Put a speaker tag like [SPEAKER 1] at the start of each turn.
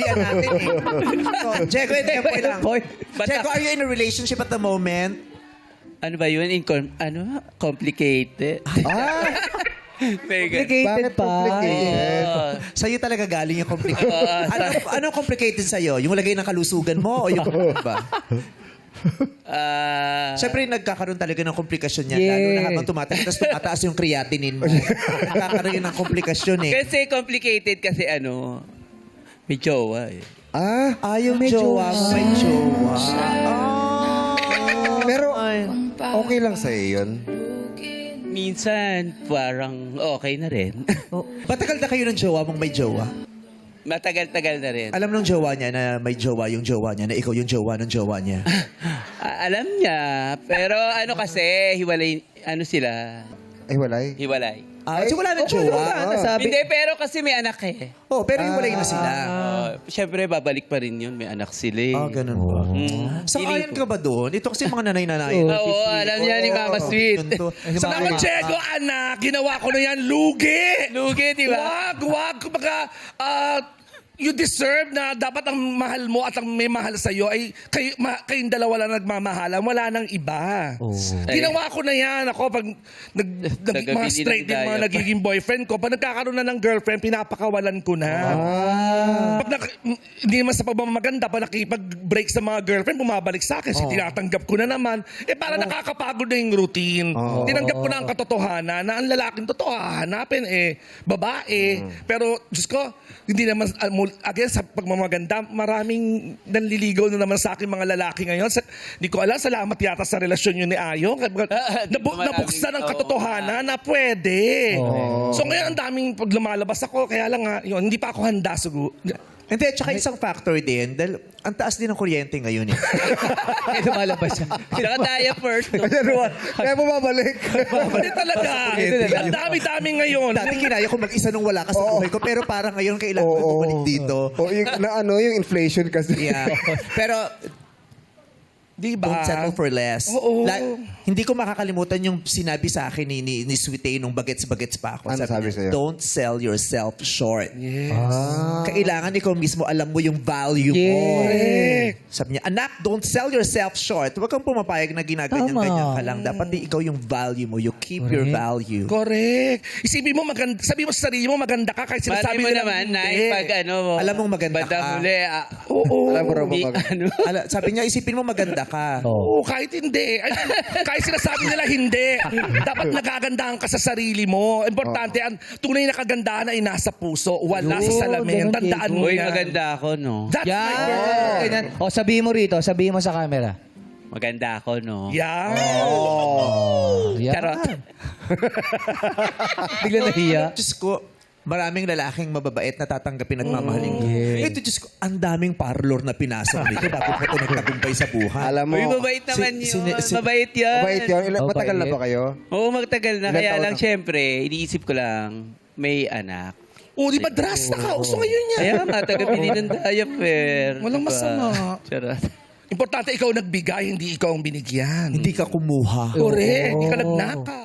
[SPEAKER 1] yan natin eh. So, Jego, tempo lang.
[SPEAKER 2] Point.
[SPEAKER 1] Jego, are you in a relationship at the moment?
[SPEAKER 3] Ano ba yun? Complicated. Mega.
[SPEAKER 2] Complicated
[SPEAKER 4] Bakit
[SPEAKER 2] pa.
[SPEAKER 4] complicated?
[SPEAKER 3] Oh.
[SPEAKER 1] Sa'yo talaga galing yung complicated. Ano complicated sa'yo? Yung lagay ng kalusugan mo o yung ba? Siyempre, nagkakaroon talaga ng komplikasyon yan.
[SPEAKER 2] Yeah.
[SPEAKER 1] Lalo na habang tumataas yung creatinine mo. Nagkakaroon yun ng komplikasyon eh.
[SPEAKER 3] Kasi complicated kasi may jowa eh.
[SPEAKER 1] Yung
[SPEAKER 2] May
[SPEAKER 1] jowa,
[SPEAKER 2] jowa.
[SPEAKER 1] may jowa.
[SPEAKER 4] Pero okay lang sa'yo yun.
[SPEAKER 3] Minsan, parang okay na rin.
[SPEAKER 1] Matagal na kayo ng jowa mong may jowa?
[SPEAKER 3] Matagal-tagal na rin.
[SPEAKER 1] Alam ng jowa niya na may jowa yung jowa niya, na ikaw yung jowa ng jowa niya.
[SPEAKER 3] Alam niya. Pero kasi, hiwalay, sila?
[SPEAKER 4] Ay, walay.
[SPEAKER 3] Hiwalay.
[SPEAKER 1] So wala ng jowa.
[SPEAKER 2] Nasabi.
[SPEAKER 3] Hindi, pero kasi may anak eh.
[SPEAKER 1] Oh, pero hiwalay na sila.
[SPEAKER 3] Siyempre, babalik pa rin yun. May anak sila eh.
[SPEAKER 1] Ganun ba? Sang-ayon ka ba doon? Ito kasi mga nanay-nanay.
[SPEAKER 3] Oo, alam niya ni Mama Sweet.
[SPEAKER 5] Salamat, Jego, anak. Ginawa ko na yan. Lugi!
[SPEAKER 3] Lugi, di ba?
[SPEAKER 5] Wag. Kumbaga, you deserve na dapat ang mahal mo at ang may mahal sa'yo ay kayong dalawa lang nagmamahalan. Wala nang iba. Ginawa ko na yan. Ako, pag mga
[SPEAKER 3] Nagabili
[SPEAKER 5] straight
[SPEAKER 3] ng
[SPEAKER 5] din mga
[SPEAKER 3] diet.
[SPEAKER 5] nagiging boyfriend ko, pag nagkakaroon na ng girlfriend, pinapakawalan ko na. Hindi naman sa pagmamaganda, pag nakipag-break sa mga girlfriend, bumabalik sa akin. Tinatanggap ko na naman. Para nakakapagod na yung routine. Tinanggap ko na ang katotohanan na ang lalaking totoo hahanapin babae. Pero, Diyos ko, hindi naman, again, sa pagmamaganda, maraming nanliligaw na naman sa akin mga lalaki ngayon. Hindi ko alam, salamat yata sa relasyon yun ni Ayo. Nabuksan ang katotohanan na pwede. So ngayon, ang daming pag lumalabas ako, kaya lang nga, yun, hindi pa ako handa siguro.
[SPEAKER 1] Hindi, tsaka isang factor din, dahil ang taas din ng kuryente ngayon eh.
[SPEAKER 2] Kaya lumalabas siya.
[SPEAKER 3] Saka diaper.
[SPEAKER 4] Ayan, Juan. Kaya bumabalik.
[SPEAKER 5] Hindi talaga. Ang dami-dami ngayon.
[SPEAKER 1] Dati kinaya ko mag-isa nung wala ka sa buhay ko, pero parang ngayon kailangan ko bumalik dito.
[SPEAKER 4] Yung inflation kasi.
[SPEAKER 1] Yeah. Pero
[SPEAKER 5] Di ba?
[SPEAKER 1] don't settle for less.
[SPEAKER 5] Oo.
[SPEAKER 1] Hindi ko makakalimutan yung sinabi sa akin ni Sweet A nung bagets-bagets pa ako.
[SPEAKER 4] Ano sabi
[SPEAKER 1] niya,
[SPEAKER 4] sa'yo?
[SPEAKER 1] don't sell yourself short.
[SPEAKER 5] Yes.
[SPEAKER 1] Kailangan ikaw mismo alam mo yung value mo.
[SPEAKER 5] Correct.
[SPEAKER 1] Sabi niya, anak, don't sell yourself short. Huwag kang pumapayag na ginaganyan-ganyan ka lang. Dapat ikaw yung value mo. You keep your value.
[SPEAKER 5] Correct. Isipin mo, sabi mo sa sarili mo, maganda ka kahit
[SPEAKER 3] Sabi
[SPEAKER 5] sinasabi
[SPEAKER 3] mo
[SPEAKER 5] nila
[SPEAKER 3] naman, na
[SPEAKER 5] hindi.
[SPEAKER 3] pag
[SPEAKER 1] Alam mong maganda
[SPEAKER 3] bandang
[SPEAKER 1] ka.
[SPEAKER 3] huli,
[SPEAKER 5] Oo.
[SPEAKER 4] Alam mo rin
[SPEAKER 3] hindi,
[SPEAKER 4] ba?
[SPEAKER 1] Sabi niya, isipin mo maganda ka.
[SPEAKER 5] Oo, kahit hindi. Ay, kahit sinasabi nila hindi. Dapat nagagandahan ka sa sarili mo. Importante, ang tunay na kagandahan ay nasa puso. Wala sa salamin.
[SPEAKER 2] ganun,
[SPEAKER 5] Tandaan
[SPEAKER 2] Diego.
[SPEAKER 5] mo
[SPEAKER 3] Uy,
[SPEAKER 5] yan.
[SPEAKER 3] maganda ako, no?
[SPEAKER 5] That's my
[SPEAKER 2] Yan.
[SPEAKER 5] girl.
[SPEAKER 2] Ganyan. O, sabihin mo rito. Sabihin mo sa camera.
[SPEAKER 3] Maganda ako, no?
[SPEAKER 5] Yan.
[SPEAKER 2] Yan.
[SPEAKER 3] Charot.
[SPEAKER 2] Bigla nahiya.
[SPEAKER 1] Diyos ko, maraming lalaking mababait na tatanggapin at mamahalin ka. Ito, Diyos ko, ang daming parlor na pinasok nito bago ko ito nagtagumpay sa buhay.
[SPEAKER 4] Alam mo.
[SPEAKER 3] Uy, mabait naman
[SPEAKER 1] si-
[SPEAKER 3] yun.
[SPEAKER 1] si-
[SPEAKER 3] Mabait yan.
[SPEAKER 4] Mabait yun.
[SPEAKER 2] Oh,
[SPEAKER 4] Matagal na
[SPEAKER 2] mabait.
[SPEAKER 4] ba kayo?
[SPEAKER 3] Oo, magtagal na.
[SPEAKER 4] Ilan
[SPEAKER 3] Kaya
[SPEAKER 4] taon
[SPEAKER 3] lang,
[SPEAKER 4] na?
[SPEAKER 3] syempre, iniisip ko lang, may anak.
[SPEAKER 5] O, di ba, dress na ka? Uso ngayon yan.
[SPEAKER 3] Kaya nga, taga-bili ng diaper.
[SPEAKER 5] Walang
[SPEAKER 3] Diba?
[SPEAKER 5] masama.
[SPEAKER 3] Charot.
[SPEAKER 5] Importante, ikaw nagbigay, hindi ikaw ang binigyan.
[SPEAKER 1] Hindi ka kumuha.
[SPEAKER 5] Correct. Hindi ka nagnaka.